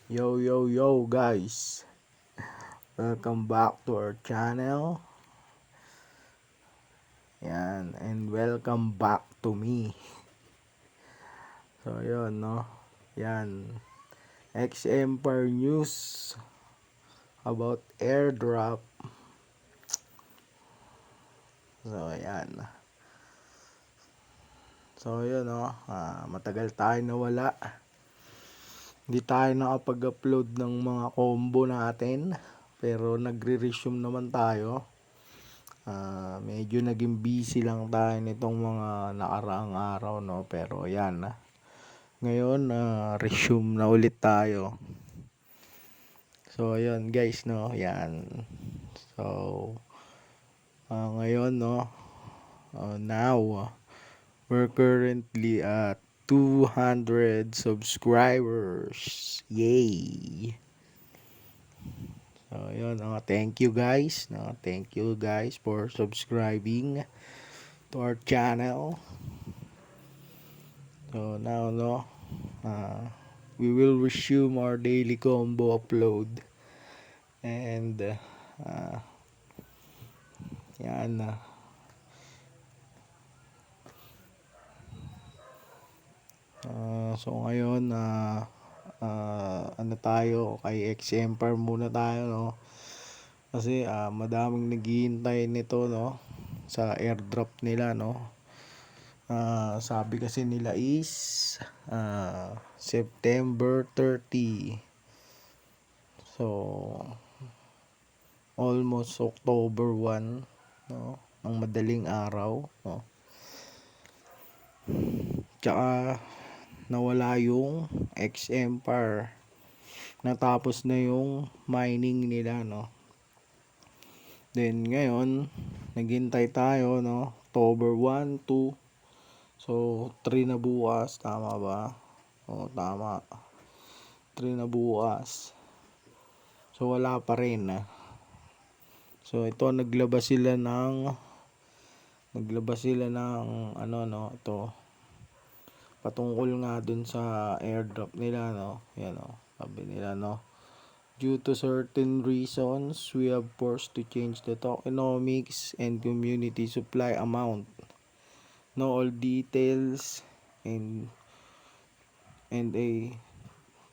Yo guys, welcome back to our channel. Yan, and welcome back to me. So yun no, yan, X-Empire news about airdrop. So yan, so yun no, matagal tayo nawala. Hindi tayo nakapag-upload ng mga combo natin, pero nagre-resume naman tayo. Medyo naging busy lang tayo nitong mga nakaraang araw no, pero yan ngayon resume na ulit tayo. So ayun guys no, yan. So ngayon no, now we're currently at 200 subscribers. Yay. So ayun, thank you guys no, thank you guys for subscribing to our channel. So now no, we will resume our daily combo upload, and yan so ngayon ano tayo, kay X-Empire muna tayo no, kasi madaming naghihintay nito no, sa airdrop nila no. Sabi kasi nila is September 30. So almost October 1 no, ang madaling araw no. Tsaka nawala yung X-Empire, natapos na yung mining nila no. Then ngayon naghintay tayo no, October 1, 2, so 3 na bukas, tama ba? Tama, 3 na bukas. So wala pa rin So ito naglabas sila ng ano no, ito patungkol nga dun sa airdrop nila no. Yan sabi nila no, due to certain reasons we have forced to change the tokenomics and community supply amount. No, all details and a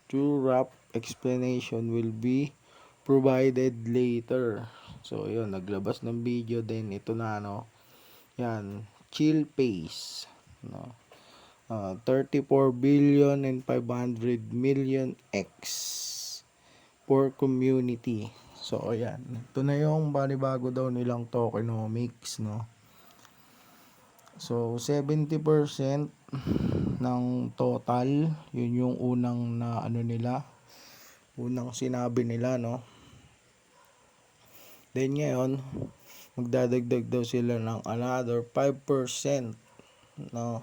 true wrap explanation will be provided later. So yun, naglabas ng video din ito na no. Yan, chill pace no. 34 billion and 500 million X for community. So ayan, ito na yung balibago daw nilang tokenomics no. So 70% ng total, yun yung unang na ano nila, unang sinabi nila no. Then ngayon magdadagdag daw sila ng another 5% no,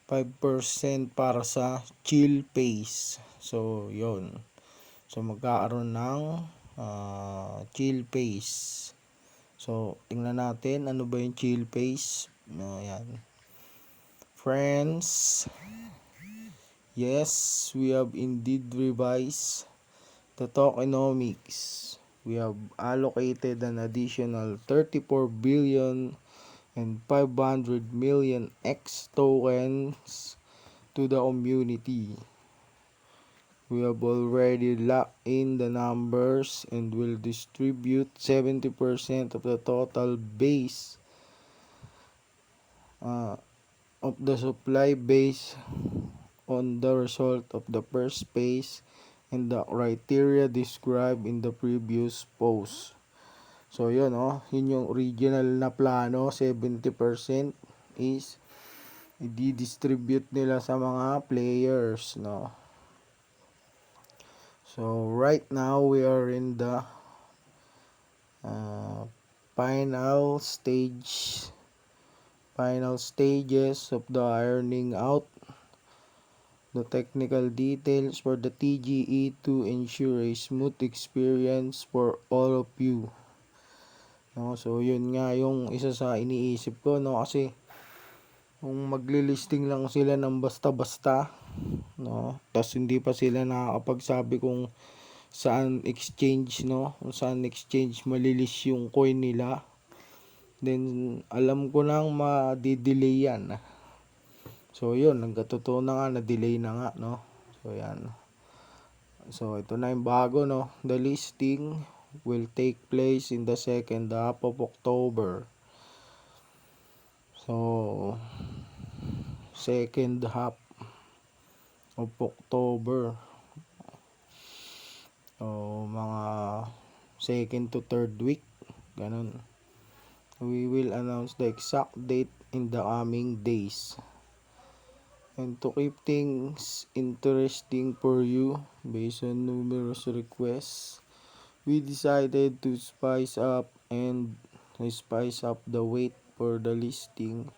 5% para sa chill pace. So yun, so magkakaroon ng chill pace. So tingnan natin ano ba yung chill pace no. Yan friends, yes, we have indeed revised the tokenomics. We have allocated an additional 34 billion and 500 million X tokens to the community. We have already locked in the numbers and will distribute 70% of the total base of the supply based on the result of the first phase and the criteria described in the previous post. So yun yun yung original na plano, 70% is i-distribute nila sa mga players no. So right now we are in the final stages of the ironing out the technical details for the TGE to ensure a smooth experience for all of you no. So yun nga yung isa sa iniisip ko no, kasi kung maglilisting lang sila ng basta-basta no? Tas hindi pa sila nakakapagsabi kung saan exchange, no? Kung saan exchange malilis yung coin nila. Then alam ko nang ma-delay yan. So yun, nagkatotoo na nga, na-delay na nga, no? So yan. So ito na yung bago, no? The listing will take place in the second half of October. So second half of October. So mga second to third week, ganun. We will announce the exact date in the coming days. And to keep things interesting for you, based on numerous requests, we decided to spice up the wait for the listing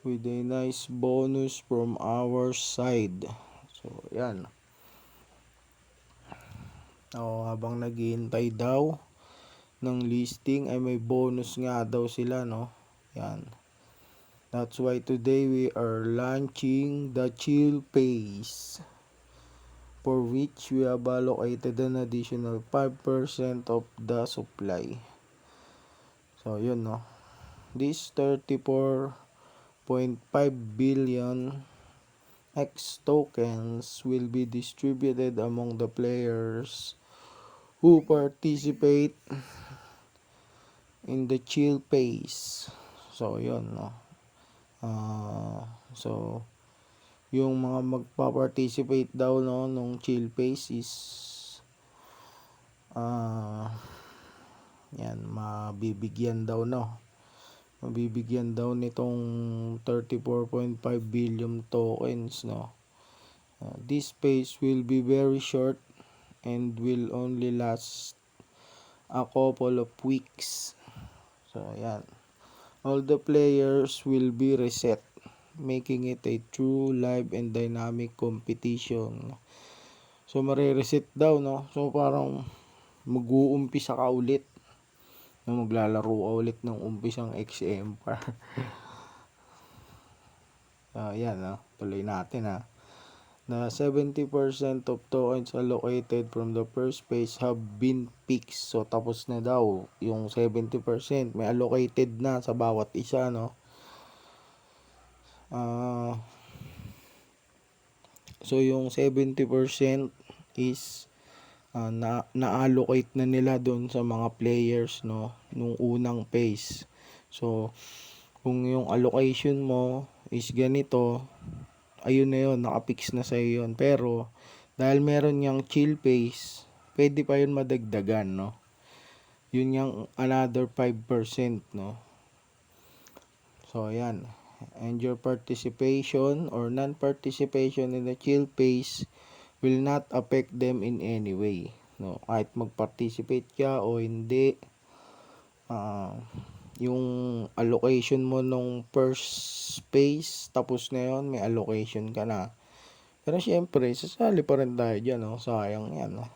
with a nice bonus from our side. So, yan. Habang naghihintay daw ng listing ay may bonus nga daw sila, no? Yan. That's why today we are launching the Chill Pace, for which we have allocated an additional 5% of the supply. So, yun, no? These 34.5 billion X tokens will be distributed among the players who participate in the Chill Pace. So, yun, no? So, yung mga magpa-participate daw, no, nung Chill Pace is yan, mabibigyan daw nitong 34.5 billion tokens, no. This pace will be very short and will only last a couple of weeks. So, yan. All the players will be reset, making it a true live and dynamic competition. So, mare-reset daw, no? So, parang mag-uumpisa ka ulit. No, maglalaro ka ulit ng umpisang X-Empire. Yan, no? Tuloy natin, ha? Na 70% of tokens allocated from the first phase have been fixed. So, tapos na daw yung 70%. May allocated na sa bawat isa, no? So, yung 70% is na-allocate na nila doon sa mga players, no? Nung unang phase. So, kung yung allocation mo is ganito, ayun na yun, nakapix na sa'yo yun. Pero, dahil meron yung chill phase, pwede pa yun madagdagan, no? Yun yung another 5%, no? So, ayan. And your participation or non-participation in the chill phase will not affect them in any way, no? Kahit mag-participate ka o hindi, yung allocation mo nung first phase, tapos na yun, may allocation ka na. Pero syempre, sasali pa rin tayo dyan, no? Sayang yan, no?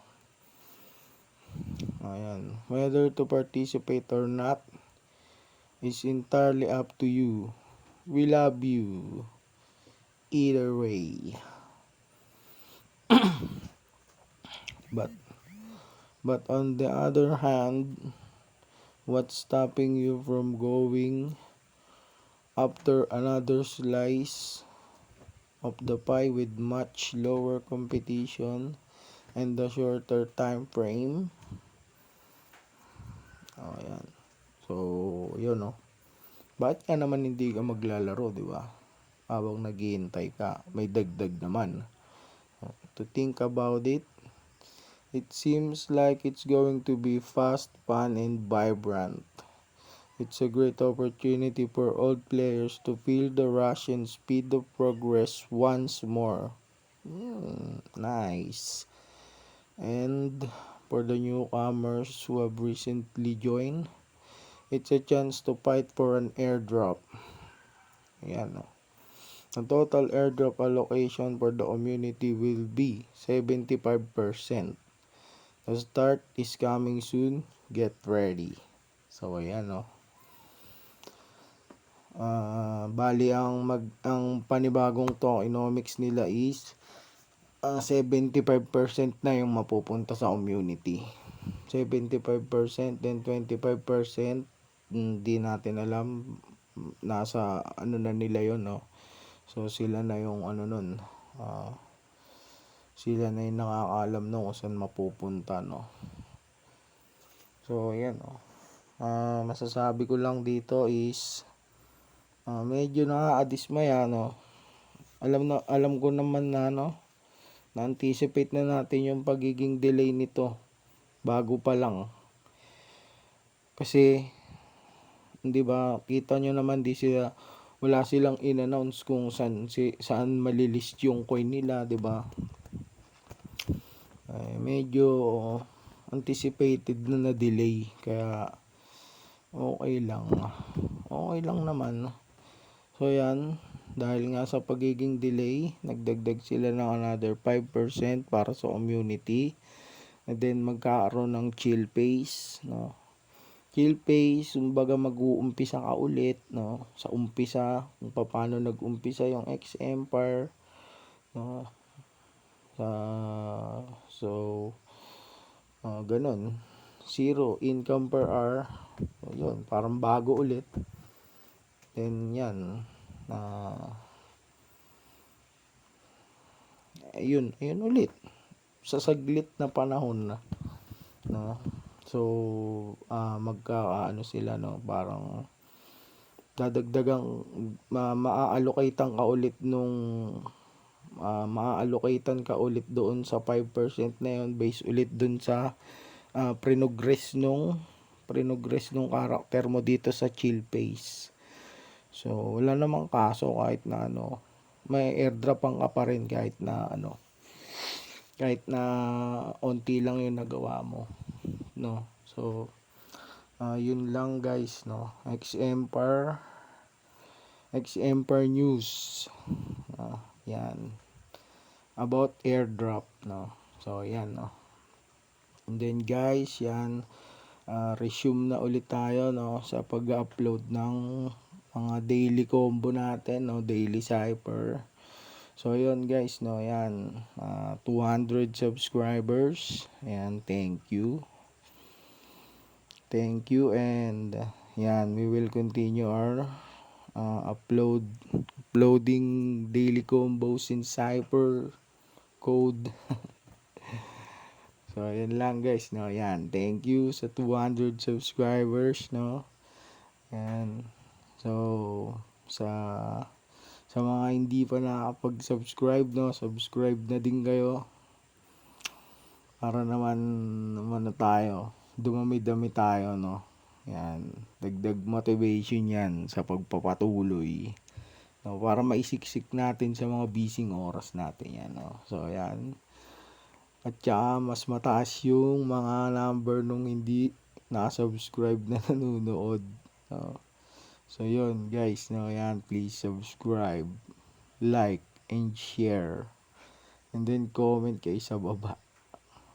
Ayan. Whether to participate or not is entirely up to you. We love you either way. But on the other hand, what's stopping you from going after another slice of the pie with much lower competition and the shorter time frame? Ayan. So, yun, no? Bakit ka naman hindi ka maglalaro, di ba? Habang naghihintay ka, may dagdag naman. To think about it, it seems like it's going to be fast, fun, and vibrant. It's a great opportunity for old players to feel the rush and speed of progress once more. Nice. And for the newcomers who have recently joined, it's a chance to fight for an airdrop. Ayan, no? Ang total airdrop allocation for the community will be 75%. The start is coming soon. Get ready. So, ayan, no? Bali ang panibagong tokenomics nila is 75% na yung mapupunta sa community. 75%, then 25% hindi natin alam, nasa ano na nila yon, no. So sila na yung ano nun, sila na yung nakakaalam no kung saan mapupunta, no. So yan, no. Masasabi ko lang dito is medyo nakaka-dismaya, no. Alam ko naman na, no, na-anticipate na natin yung pagiging delay nito bago pa lang. Kasi, hindi ba, kita nyo naman wala silang in-announce kung saan malilist yung coin nila, di ba? Medyo anticipated na delay, kaya okay lang naman. So yan, dahil nga sa pagiging delay, nagdagdag sila ng another 5% para sa community. And then magkakaroon ng chill phase, no. Chill phase, kumbaga mag-uumpisa ka ulit, no, sa umpisa, kung paano nag-umpisa yung X-Empire, no. Ganun. 0 income per hour. Yun, parang bago ulit. Then yan, ayun ulit. Sa saglit na panahon na, no. So, sila, no, parang dadagdagang maa-allocatean ka ulit maa-allocatean ka ulit doon sa 5% na yun, based ulit doon sa progress nung character mo dito sa chill phase. So wala namang kaso kahit na may airdropan ka pa rin kahit na onti lang yung nagawa mo, no. So yun lang guys, no. X-Empire news, yan about airdrop, no. So yan, no. And then guys, yan, resume na ulit tayo, no, sa pag-upload ng mga daily combo natin, no, daily cipher. So yun guys, no, yan, 200 subscribers, and thank you, and yan, we will continue our uploading daily combos in cipher code. So yan lang guys, no, yan, thank you sa 200 subscribers, no. And so sa mga hindi pa nakapag-subscribe, no, subscribe na din kayo para naman tayo, dumami-dami tayo, no. Yan, dagdag motivation yan sa pagpapatuloy, no, para maisiksik natin sa mga busy oras natin yan, no. So yan, at saka mas mataas yung mga number nung hindi nakasubscribe na nanonood, no. So yun guys, no, yan, please subscribe, like, and share, and then comment kayo sa baba,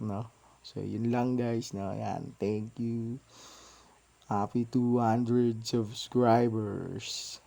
no. So yun lang guys, no, yan, thank you, happy 200 subscribers.